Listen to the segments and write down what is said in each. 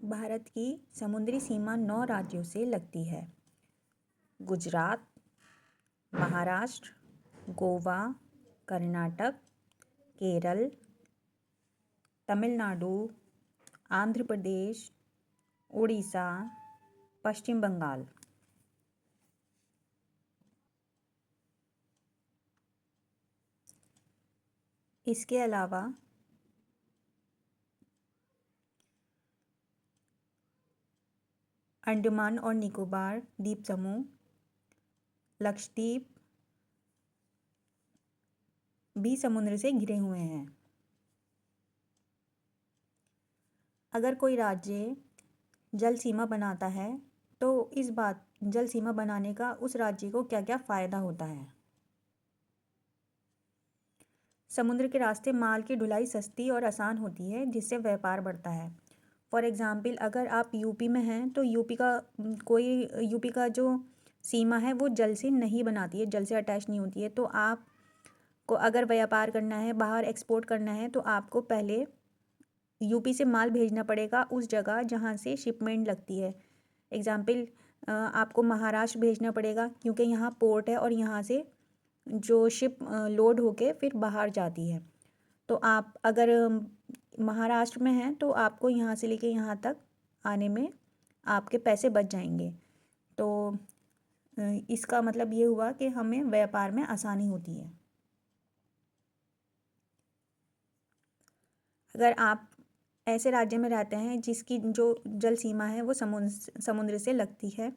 भारत की समुद्री सीमा 9 राज्यों से लगती है। गुजरात, महाराष्ट्र, गोवा, कर्नाटक, केरल, तमिलनाडु, आंध्र प्रदेश, उड़ीसा, पश्चिम बंगाल। इसके अलावा अंडमान और निकोबार द्वीप समूह, लक्षद्वीप भी समुद्र से घिरे हुए हैं। अगर कोई राज्य जल सीमा बनाता है तो जल सीमा बनाने का उस राज्य को क्या क्या फ़ायदा होता है। समुद्र के रास्ते माल की ढुलाई सस्ती और आसान होती है, जिससे व्यापार बढ़ता है। फॉर एग्ज़ाम्पल, अगर आप यूपी में हैं तो यूपी का जो सीमा है वो जल से नहीं बनाती है, जल से अटैच नहीं होती है। तो आपको अगर व्यापार करना है, बाहर एक्सपोर्ट करना है, तो आपको पहले यूपी से माल भेजना पड़ेगा उस जगह जहाँ से शिपमेंट लगती है। एग्ज़ाम्पल, आपको महाराष्ट्र भेजना पड़ेगा क्योंकि यहाँ पोर्ट है और यहाँ से जो शिप लोड होके फिर बाहर जाती है। तो आप अगर महाराष्ट्र में हैं तो आपको यहाँ से लेके यहाँ तक आने में आपके पैसे बच जाएंगे। तो इसका मतलब ये हुआ कि हमें व्यापार में आसानी होती है। अगर आप ऐसे राज्य में रहते हैं जिसकी जो जल सीमा है वो समुद्र से लगती है,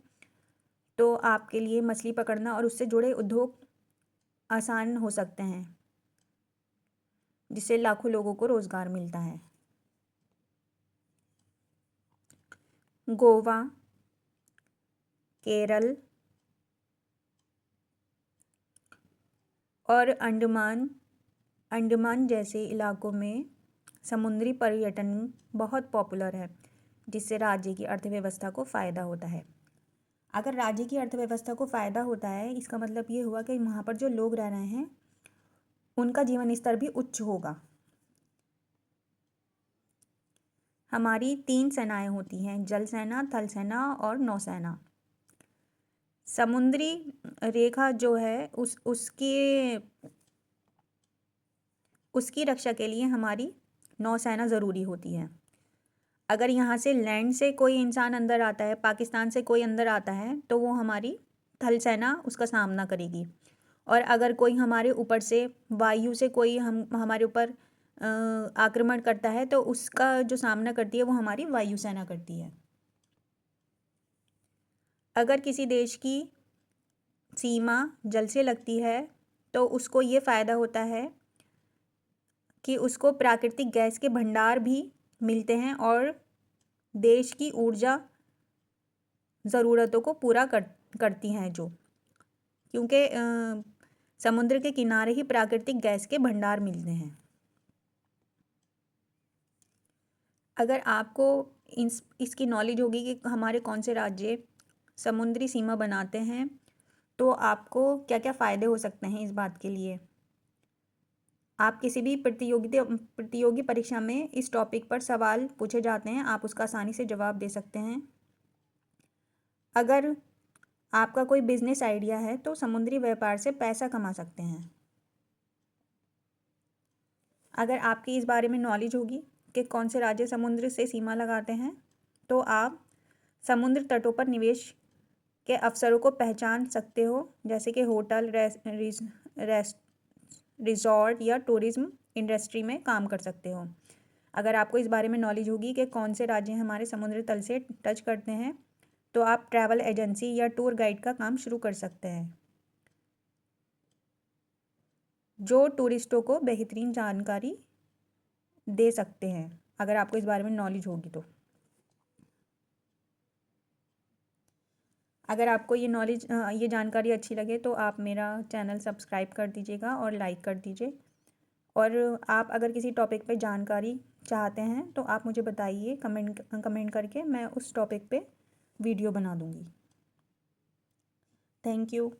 तो आपके लिए मछली पकड़ना और उससे जुड़े उद्योग आसान हो सकते हैं, जिससे लाखों लोगों को रोज़गार मिलता है। गोवा, केरल और अंडमान जैसे इलाकों में समुद्री पर्यटन बहुत पॉपुलर है, जिससे राज्य की अर्थव्यवस्था को फ़ायदा होता है। अगर राज्य की अर्थव्यवस्था को फ़ायदा होता है, इसका मतलब ये हुआ कि वहाँ पर जो लोग रह रहे हैं उनका जीवन स्तर भी उच्च होगा। हमारी 3 सेनाएं होती हैं: जल सेना, थल सेना और नौसेना। समुद्री रेखा जो है उसकी रक्षा के लिए हमारी नौसेना ज़रूरी होती है। अगर यहाँ से लैंड से कोई इंसान अंदर आता है, पाकिस्तान से कोई अंदर आता है, तो वो हमारी थल सेना उसका सामना करेगी। और अगर कोई हमारे ऊपर से वायु से कोई हमारे ऊपर आक्रमण करता है तो उसका जो सामना करती है वो हमारी वायुसेना करती है। अगर किसी देश की सीमा जल से लगती है तो उसको ये फ़ायदा होता है कि उसको प्राकृतिक गैस के भंडार भी मिलते हैं और देश की ऊर्जा ज़रूरतों को पूरा करती हैं, क्योंकि समुद्र के किनारे ही प्राकृतिक गैस के भंडार मिलते हैं। अगर आपको इसकी नॉलेज होगी कि हमारे कौन से राज्य समुद्री सीमा बनाते हैं, तो आपको क्या क्या फ़ायदे हो सकते हैं इस बात के लिए। आप किसी भी प्रतियोगी परीक्षा में इस टॉपिक पर सवाल पूछे जाते हैं, आप उसका आसानी से जवाब दे सकते हैं। अगर आपका कोई बिजनेस आइडिया है तो समुद्री व्यापार से पैसा कमा सकते हैं। अगर आपकी इस बारे में नॉलेज होगी कि कौन से राज्य समुद्र से सीमा लगाते हैं, तो आप समुद्र तटों पर निवेश के अवसरों को पहचान सकते हो, जैसे कि होटल, रिजॉर्ट या टूरिज्म इंडस्ट्री में काम कर सकते हो। अगर आपको इस बारे में नॉलेज होगी कि कौन से राज्य हमारे समुद्र तल से टच करते हैं, तो आप ट्रैवल एजेंसी या टूर गाइड का काम शुरू कर सकते हैं, जो टूरिस्टों को बेहतरीन जानकारी दे सकते हैं, अगर आपको इस बारे में नॉलेज होगी तो। अगर आपको ये जानकारी अच्छी लगे तो आप मेरा चैनल सब्सक्राइब कर दीजिएगा और लाइक कर दीजिए। और आप अगर किसी टॉपिक पे जानकारी चाहते हैं तो आप मुझे बताइए कमेंट करके, मैं उस टॉपिक पे वीडियो बना दूँगी। Thank you.